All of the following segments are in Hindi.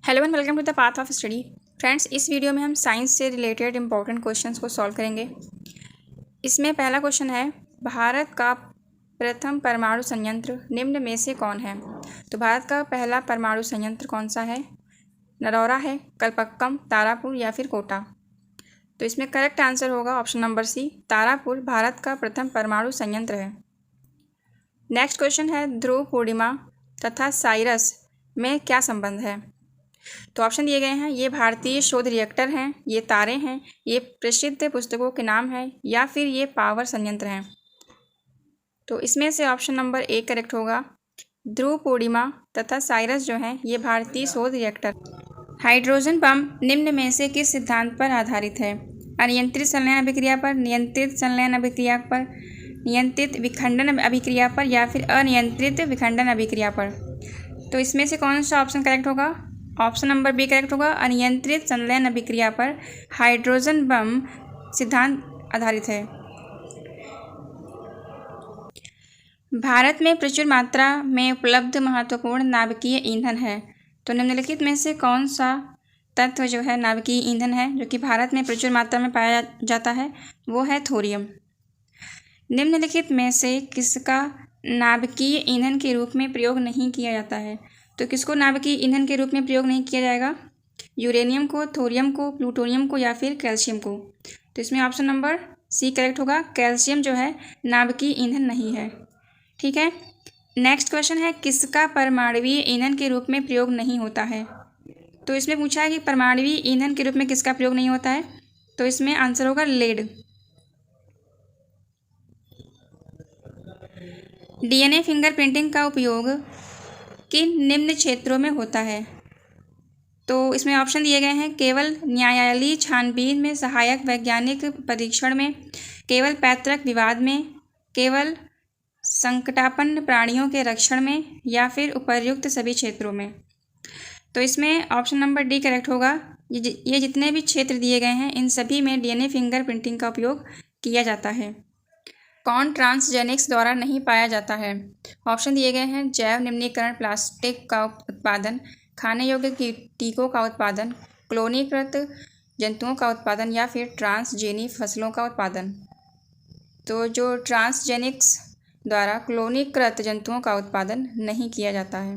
Hello and welcome to the path of study. Friends, इस वीडियो में हम साइंस से रिलेटेड इंपॉर्टेंट क्वेश्चंस को सॉल्व करेंगे। इसमें पहला क्वेश्चन है, भारत का प्रथम परमाणु संयंत्र निम्न में से कौन है। तो भारत का पहला परमाणु संयंत्र कौन सा है? नरौरा है, कलपक्कम, तारापुर या फिर कोटा। तो इसमें करेक्ट आंसर होगा option number C, Tarapur Bharat का प्रथम परमाणु संयंत्र है। नेक्स्ट क्वेश्चन है, ध्रुव पूर्णिमा तथा साइरस में क्या संबंध है। तो ऑप्शन दिए गए हैं, ये भारतीय शोध रिएक्टर हैं, ये तारे हैं, ये प्रसिद्ध पुस्तकों के नाम हैं या फिर ये पावर संयंत्र हैं। तो इसमें से ऑप्शन नंबर ए करेक्ट होगा। ध्रुव पूर्णिमा तथा साइरस जो हैं ये भारतीय शोध रिएक्टर। हाइड्रोजन पंप निम्न में से किस सिद्धांत पर आधारित है? अनियंत्रित संलयन अभिक्रिया पर, नियंत्रित संलयन अभिक्रिया पर, नियंत्रित विखंडन अभिक्रिया पर या फिर अनियंत्रित विखंडन अभिक्रिया पर। तो इसमें से कौन सा ऑप्शन करेक्ट होगा? ऑप्शन नंबर बी करेक्ट होगा। अनियंत्रित संलयन अभिक्रिया पर हाइड्रोजन बम सिद्धांत आधारित है। भारत में प्रचुर मात्रा में उपलब्ध महत्वपूर्ण नाभिकीय ईंधन है। तो निम्नलिखित में से कौन सा तत्व जो है नाभिकीय ईंधन है जो कि भारत में प्रचुर मात्रा में पाया जाता है? वो है थोरियम। निम्नलिखित में से किसका नाभिकीय ईंधन के रूप में प्रयोग नहीं किया जाता है? तो किसको नाभिकीय ईंधन के रूप में प्रयोग नहीं किया जाएगा? यूरेनियम को, थोरियम को, प्लूटोनियम को या फिर कैल्शियम को। तो इसमें ऑप्शन नंबर सी करेक्ट होगा। कैल्शियम जो है नाभिकीय ईंधन नहीं है। ठीक है। नेक्स्ट क्वेश्चन है, किसका परमाणुवीय ईंधन के रूप में प्रयोग नहीं होता है? तो इसमें पूछा है कि परमाणुवीय ईंधन के रूप में किसका प्रयोग नहीं होता है। तो इसमें आंसर होगा लेड। डीएनए फिंगरप्रिंटिंग का उपयोग किन निम्न क्षेत्रों में होता है? तो इसमें ऑप्शन दिए गए हैं, केवल न्यायालयीय छानबीन में, सहायक वैज्ञानिक परीक्षण में, केवल पैतृक विवाद में, केवल संकटापन्न प्राणियों के रक्षण में या फिर उपर्युक्त सभी क्षेत्रों में। तो इसमें ऑप्शन नंबर डी करेक्ट होगा। ये जितने भी क्षेत्र दिए गए हैं इन सभी में डीएनए फिंगरप्रिंटिंग का उपयोग किया जाता है। कौन ट्रांसजेनिक्स द्वारा नहीं पाया जाता है? ऑप्शन दिए गए हैं, जैव निम्नीकरण, प्लास्टिक का उत्पादन, खाने योग्य टीकों का उत्पादन, क्लोनीकृत जंतुओं का उत्पादन या फिर ट्रांसजेनिक फसलों का उत्पादन। तो जो ट्रांसजेनिक्स द्वारा क्लोनीकृत जंतुओं का उत्पादन नहीं किया जाता है।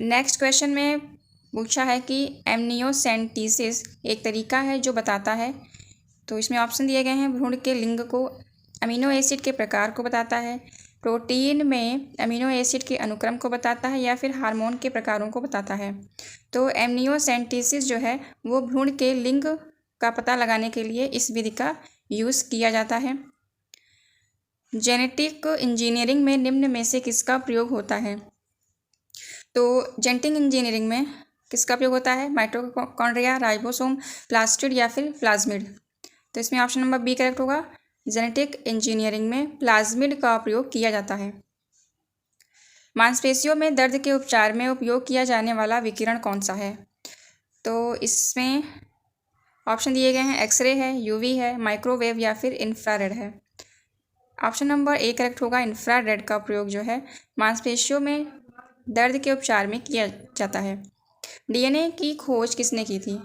नेक्स्ट क्वेश्चन में पूछा है कि एमनियोसेंटेसिस एक तरीका है जो बताता है। तो इसमें ऑप्शन दिए गए हैं, भ्रूण के लिंग को, अमीनो एसिड के प्रकार को बताता है, प्रोटीन में अमीनो एसिड के अनुक्रम को बताता है या फिर हार्मोन के प्रकारों को बताता है। तो एमनियोसेंटेसिस जो है वो भ्रूण के लिंग का पता लगाने के लिए इस विधि का यूज़ किया जाता है। जेनेटिक इंजीनियरिंग में निम्न में से किसका प्रयोग होता है? तो जेनेटिक इंजीनियरिंग में किसका प्रयोग होता है? माइटोकॉन्ड्रिया, राइबोसोम, प्लास्टिड या फिर प्लाज्मिड। तो इसमें ऑप्शन नंबर बी करेक्ट होगा। जेनेटिक इंजीनियरिंग में प्लाज्मिड का प्रयोग किया जाता है। मांसपेशियों में दर्द के उपचार में उपयोग किया जाने वाला विकिरण कौन सा है? तो इसमें ऑप्शन दिए गए हैं, एक्सरे है, यूवी है, माइक्रोवेव या फिर इंफ्रारेड है। ऑप्शन नंबर ए करेक्ट होगा। इंफ्रारेड का प्रयोग जो है मांसपेशियों में दर्द के उपचार में किया जाता है। डीएनए की खोज किसने की थी?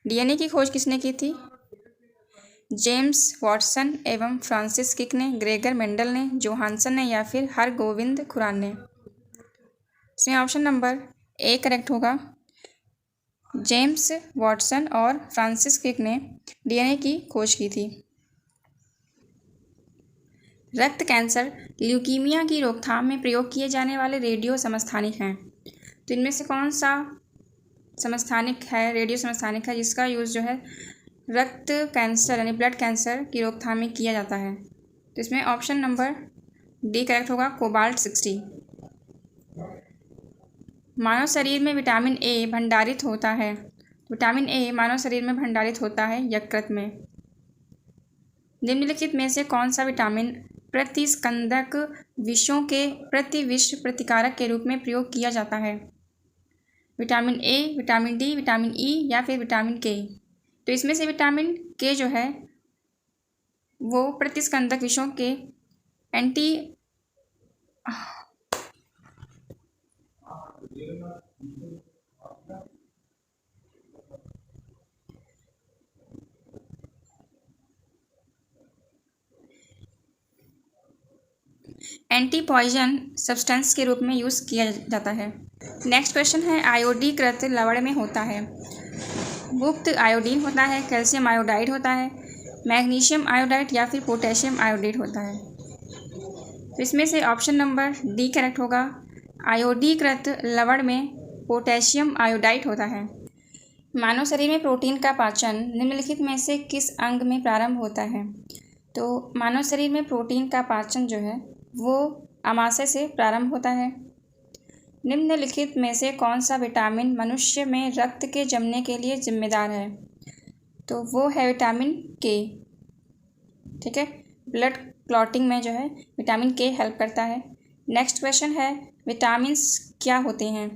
डीएनए की खोज किसने की थी? जेम्स वॉटसन एवं फ्रांसिस किक ने, ग्रेगर मेंडल ने, जोहानसन ने या फिर हरगोविंद खुरान ने। इसमें ऑप्शन नंबर ए करेक्ट होगा। जेम्स वॉटसन और फ्रांसिस किक ने डीएनए की खोज की थी। रक्त कैंसर, ल्यूकीमिया की रोकथाम में प्रयोग किए जाने वाले रेडियो समस्थानिक हैं। तो इनमें से कौन सा समस्थानिक है, रेडियो समस्थानिक है, जिसका यूज़ जो है रक्त कैंसर यानी ब्लड कैंसर की रोकथाम में किया जाता है? तो इसमें ऑप्शन नंबर डी करेक्ट होगा, कोबाल्ट 60। मानव शरीर में विटामिन ए भंडारित होता है। विटामिन ए मानव शरीर में भंडारित होता है यकृत में। निम्नलिखित में से कौन सा विटामिन प्रतिस्कंदक विषों के प्रतिविष प्रतिकारक के रूप में प्रयोग किया जाता है? Vitamin A, vitamin D, vitamin E या फिर विटामिन के। तो इसमें से विटामिन के जो है वो प्रतिस्कंदक विषों के एंटी एंटी पॉइजन सब्सटेंस के रूप में यूज़ किया जाता है। नेक्स्ट क्वेश्चन है आयोडीकृत लवण में होता है। मुक्त आयोडीन होता है, कैल्शियम आयोडाइड होता है, मैग्नीशियम आयोडाइड या फिर पोटेशियम आयोडाइड होता है। तो इसमें से ऑप्शन नंबर डी करेक्ट होगा। आयोडीकृत लवण में पोटेशियम आयोडाइड होता है। मानव शरीर में प्रोटीन का पाचन निम्नलिखित में से किस अंग में प्रारंभ होता है? तो मानव शरीर में प्रोटीन का पाचन जो है वो आमाशय से प्रारंभ होता है। निम्नलिखित में से कौन सा विटामिन मनुष्य में रक्त के जमने के लिए जिम्मेदार है? तो वो है विटामिन के। ठीक है, ब्लड क्लॉटिंग में जो है विटामिन के हेल्प करता है। नेक्स्ट क्वेश्चन है विटामिन्स क्या होते हैं?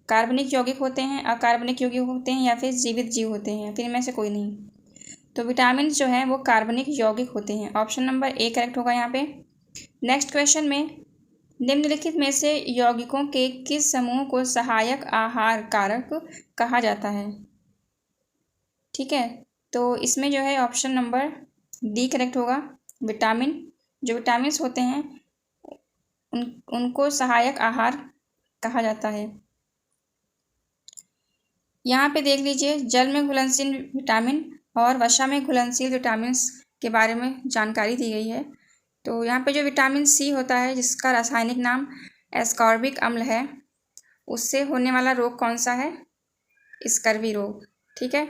कार्बनिक यौगिक होते हैं, अकार्बनिक यौगिक होते हैं या फिर जीवित जीव होते हैं, फिर इनमें से कोई नहीं। तो विटामिन जो हैं वो कार्बनिक यौगिक होते हैं। ऑप्शन नंबर ए करेक्ट होगा यहाँ पे। नेक्स्ट क्वेश्चन में निम्नलिखित में से यौगिकों के किस समूह को सहायक आहार कारक कहा जाता है? ठीक है, तो इसमें जो है ऑप्शन नंबर डी करेक्ट होगा। जो विटामिन्स होते हैं उनको सहायक आहार कहा जाता है। यहाँ पे देख लीजिए, जल में घुलनशील विटामिन और वसा में घुलनशील विटामिन्स के बारे में जानकारी दी गई है। तो यहाँ पे जो विटामिन सी होता है जिसका रासायनिक नाम एस्कॉर्बिक अम्ल है, उससे होने वाला रोग कौन सा है? स्कर्वी रोग। ठीक है,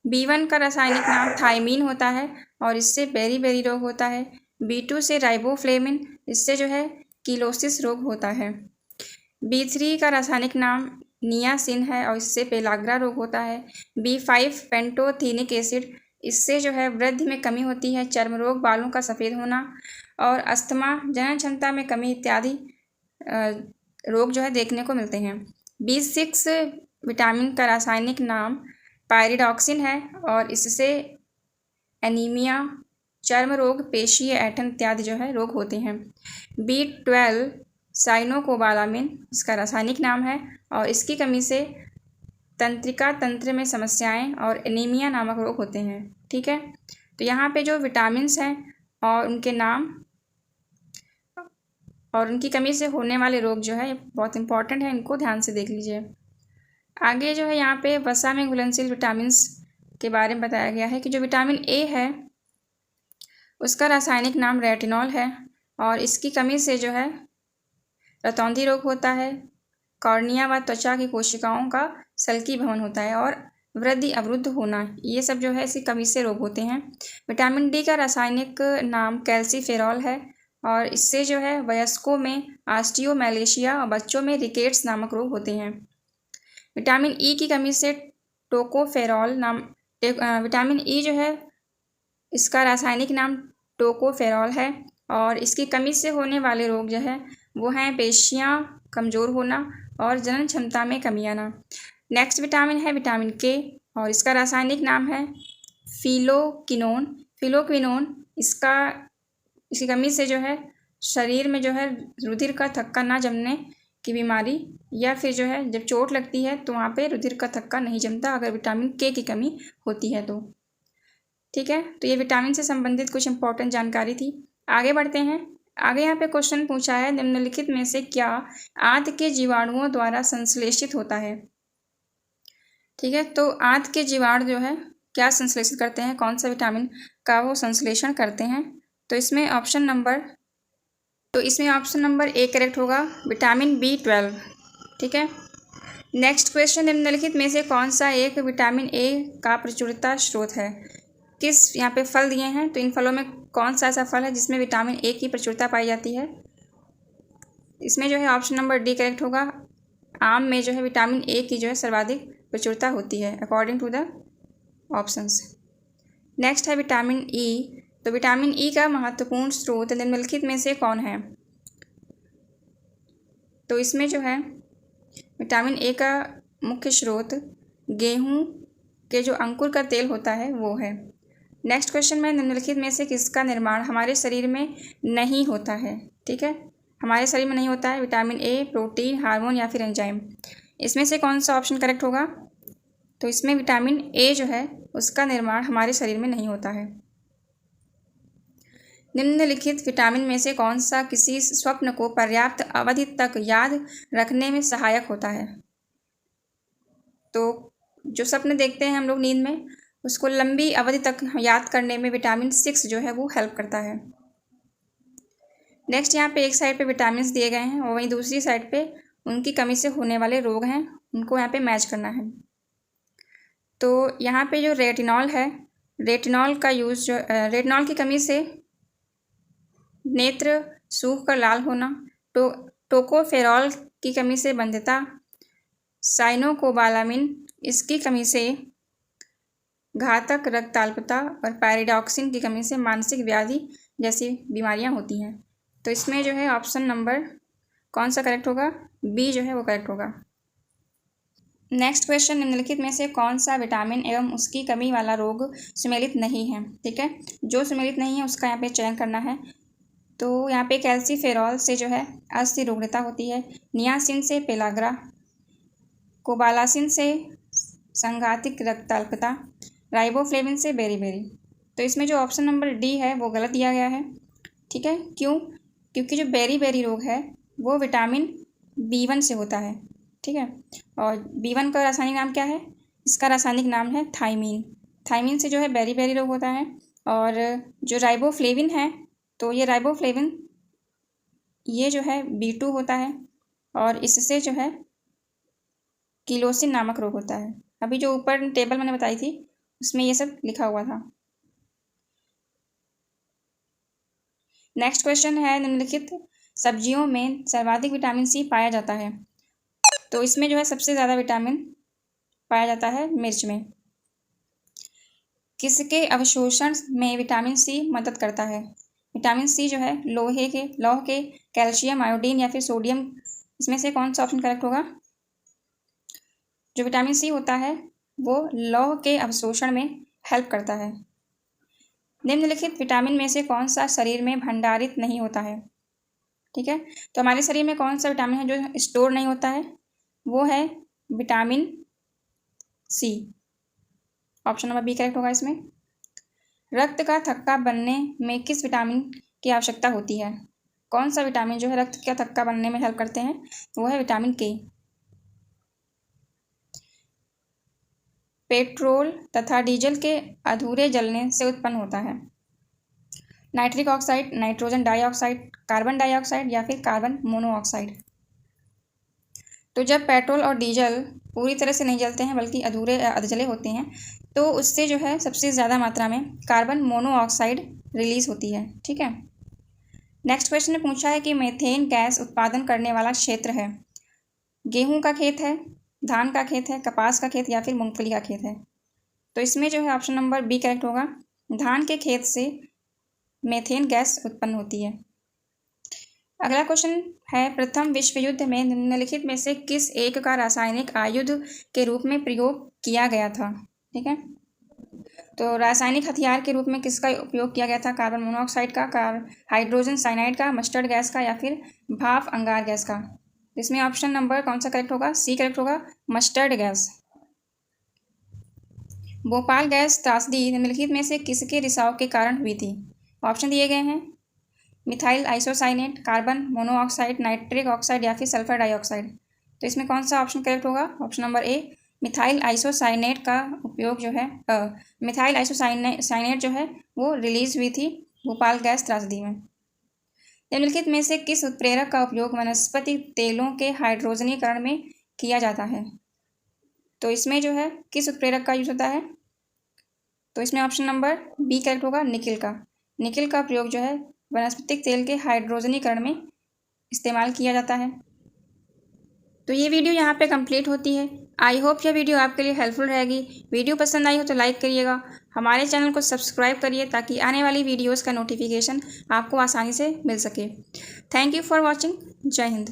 B1 का रासायनिक नाम थायमीन होता है और इससे बेरी रोग होता है। B2 से राइबोफ्लेविन, इससे जो है कीलोसिस रोग होता है। B3 का रासायनिक नाम नियासिन है और इससे पेलाग्रा रोग होता है। B5 पेंटोथेनिक एसिड, इससे जो है वृद्धि में कमी होती है, चर्म रोग, बालों का सफ़ेद होना और अस्थमा, जनन क्षमता में कमी इत्यादि रोग जो है देखने को मिलते हैं। B6 विटामिन का रासायनिक नाम पायरिडॉक्सिन है और इससे एनीमिया, चर्म रोग, पेशीय ऐंठन इत्यादि जो है रोग होते हैं। B12 साइनोकोबालामिन इसका रासायनिक नाम है और इसकी कमी से तंत्रिका तंत्र में समस्याएं और एनीमिया नामक रोग होते हैं। ठीक है, तो यहाँ पे जो विटामिन्स हैं और उनके नाम और उनकी कमी से होने वाले रोग जो है बहुत इंपॉर्टेंट है, इनको ध्यान से देख लीजिए। आगे जो है यहाँ पे वसा में घुलनशील विटामिन्स के बारे में बताया गया है कि जो विटामिन ए है उसका रासायनिक नाम रेटिनॉल है और इसकी कमी से जो है रतौंधी रोग होता है, कॉर्निया व त्वचा की कोशिकाओं का सल्की भवन होता है और वृद्धि अवरुद्ध होना, ये सब जो है इसकी कमी से रोग होते हैं। विटामिन डी का रासायनिक नाम कैल्सीफेरॉल है और इससे जो है वयस्कों में ऑस्टियोमैलेशिया और बच्चों में रिकेट्स नामक रोग होते हैं। विटामिन ई की कमी से विटामिन ई जो है इसका रासायनिक नाम टोकोफेरॉल है और इसकी कमी से होने वाले रोग जो है वो हैं पेशियाँ कमज़ोर होना और जनन क्षमता में कमी आना। नेक्स्ट विटामिन है विटामिन के और इसका रासायनिक नाम है फिलोक्विनोन। इसकी कमी से जो है शरीर में जो है रुधिर का थक्का ना जमने की बीमारी या फिर जो है जब चोट लगती है तो वहाँ पे रुधिर का थक्का नहीं जमता अगर विटामिन के की कमी होती है तो। ठीक है, तो ये विटामिन से संबंधित कुछ इंपॉर्टेंट जानकारी थी। आगे बढ़ते हैं। आगे यहाँ पे क्वेश्चन पूछा है निम्नलिखित में से क्या आंत के जीवाणुओं द्वारा संश्लेषित होता है? ठीक है, तो आंत के जीवाणु जो है क्या संश्लेषित करते हैं, कौन सा विटामिन का वो संश्लेषण करते हैं? तो इसमें ऑप्शन नंबर ए करेक्ट होगा, विटामिन B12। ठीक है, नेक्स्ट क्वेश्चन निम्नलिखित में से कौन सा एक विटामिन ए का प्रचुरता स्रोत है? किस यहाँ पे फल दिए हैं तो इन फलों में कौन सा ऐसा फल है जिसमें विटामिन ए की प्रचुरता पाई जाती है? इसमें जो है ऑप्शन नंबर डी करेक्ट होगा। आम में जो है विटामिन ए की जो है सर्वाधिक प्रचुरता होती है according to the options. Next है विटामिन ई। तो विटामिन ई का महत्वपूर्ण स्रोत निम्नलिखित में से कौन है? तो इसमें जो है विटामिन ए का मुख्य स्रोत गेहूँ के जो अंकुर का तेल होता है वो है। नेक्स्ट क्वेश्चन में निम्नलिखित में से किसका निर्माण हमारे शरीर में नहीं होता है? ठीक है, हमारे शरीर में नहीं होता है विटामिन ए, प्रोटीन, हार्मोन या फिर एंजाइम। इसमें से कौन सा ऑप्शन करेक्ट होगा? तो इसमें विटामिन ए जो है उसका निर्माण हमारे शरीर में नहीं होता है। निम्नलिखित विटामिन में से कौन सा किसी स्वप्न को पर्याप्त अवधि तक याद रखने में सहायक होता है? तो जो स्वप्न देखते हैं हम लोग नींद में, उसको लंबी अवधि तक याद करने में विटामिन 6 जो है वो हेल्प करता है। नेक्स्ट यहाँ पे एक साइड पे विटामिन दिए गए हैं और वहीं दूसरी साइड पे उनकी कमी से होने वाले रोग हैं, उनको यहाँ पे मैच करना है। तो यहाँ पे जो रेटिनॉल है, रेटिनॉल का यूज़ जो रेटिनॉल की कमी से नेत्र सूख कर लाल होना, टोकोफेरॉल की कमी से बंध्यता, साइनोकोबालामिन इसकी कमी से घातक रक्ताल्पता और पैराडॉक्सिन की कमी से मानसिक व्याधि जैसी बीमारियां होती हैं। तो इसमें जो है ऑप्शन नंबर कौन सा करेक्ट होगा? बी जो है वो करेक्ट होगा। नेक्स्ट क्वेश्चन, निम्नलिखित में से कौन सा विटामिन एवं उसकी कमी वाला रोग सुमेलित नहीं है? ठीक है, जो सुमेलित नहीं है उसका यहाँ पे चयन करना है। तो यहाँ पे कैल्सीफेरॉल से जो है अस्थि रुग्णता होती है, नियासिन से पेलाग्रा, कोबालासिन से संघातिक रक्ताल्पता, राइबोफ्लेविन से बेरीबेरी। तो इसमें जो ऑप्शन नंबर डी है वो गलत दिया गया है। ठीक है, क्यों? क्योंकि जो बेरीबेरी रोग है वो विटामिन B1 से होता है। ठीक है, और B1 का रासायनिक नाम क्या है? इसका रासायनिक नाम है थाइमीन। थाइमीन से जो है बेरीबेरी रोग होता है। और जो राइबोफ्लेविन है, तो ये राइबोफ्लेविन ये जो है B2 होता है और इससे जो है किलोसिन नामक रोग होता है। अभी जो ऊपर टेबल मैंने बताई थी उसमें ये सब लिखा हुआ था। नेक्स्ट क्वेश्चन है, निम्नलिखित सब्जियों में सर्वाधिक विटामिन C पाया जाता है? तो इसमें जो है सबसे ज़्यादा विटामिन पाया जाता है मिर्च में। किसके अवशोषण में विटामिन C मदद करता है? विटामिन C जो है लौह के, कैल्शियम, आयोडीन या फिर सोडियम, इसमें से कौन सा ऑप्शन करेक्ट होगा? जो विटामिन C होता है वो लौह के अवशोषण में हेल्प करता है। निम्नलिखित विटामिन में से कौन सा शरीर में भंडारित नहीं होता है? ठीक है, तो हमारे शरीर में कौन सा विटामिन है जो स्टोर नहीं होता है? वो है vitamin C। Option number B correct होगा इसमें। रक्त का थक्का बनने में किस विटामिन की आवश्यकता होती है? कौन सा विटामिन जो है रक्त का थक्का बनने में हेल्प करते हैं? वो है विटामिन K। पेट्रोल तथा डीजल के अधूरे जलने से उत्पन्न होता है nitric oxide, nitrogen dioxide, carbon dioxide या फिर कार्बन मोनोऑक्साइड। तो जब पेट्रोल और डीजल पूरी तरह से नहीं जलते हैं बल्कि अधूरे अधजले होते हैं, तो उससे जो है सबसे ज़्यादा मात्रा में कार्बन मोनोऑक्साइड रिलीज होती है। ठीक है, नेक्स्ट क्वेश्चन ने पूछा है कि मीथेन गैस उत्पादन करने वाला क्षेत्र है, गेहूं का खेत है, धान का खेत है, कपास का खेत या फिर मूंगफली का खेत है? तो इसमें जो है ऑप्शन नंबर बी करेक्ट होगा। धान के खेत से मीथेन गैस उत्पन्न होती है। अगला क्वेश्चन है, प्रथम विश्व युद्ध में निम्नलिखित में से किस एक का रासायनिक आयुध के रूप में प्रयोग किया गया था? ठीक है, तो रासायनिक हथियार के रूप में किसका उपयोग किया गया था? कार्बन मोनोऑक्साइड का, हाइड्रोजन साइनाइड का, मस्टर्ड गैस का या फिर भाप अंगार गैस का? इसमें ऑप्शन नंबर कौन सा करेक्ट होगा? सी करेक्ट होगा, मस्टर्ड गैस। भोपाल गैस त्रासदी निम्नलिखित में से किसके रिसाव के कारण हुई थी? ऑप्शन दिए गए हैं, methyl isocyanate, carbon monoxide, nitric oxide या फिर सल्फर डाइऑक्साइड। तो इसमें कौन सा ऑप्शन करेक्ट होगा? Option number A, methyl isocyanate का उपयोग जो है मिथाइल आइसोसाइनेट जो है वो रिलीज हुई थी भोपाल गैस त्रासदी में। निम्नलिखित में से किस उत्प्रेरक का उपयोग वनस्पति तेलों के हाइड्रोजनीकरण में किया जाता है? तो इसमें जो है किस उत्प्रेरक का यूज होता है? तो इसमें ऑप्शन नंबर बी करेक्ट होगा, निकिल का। निकिल का प्रयोग जो है वनस्पतिक तेल के हाइड्रोजनीकरण में इस्तेमाल किया जाता है। तो ये वीडियो यहाँ पे कंप्लीट होती है। आई होप यह वीडियो आपके लिए हेल्पफुल रहेगी। वीडियो पसंद आई हो तो लाइक करिएगा, हमारे चैनल को सब्सक्राइब करिए ताकि आने वाली वीडियोस का नोटिफिकेशन आपको आसानी से मिल सके। Thank you for watching. जय हिंद।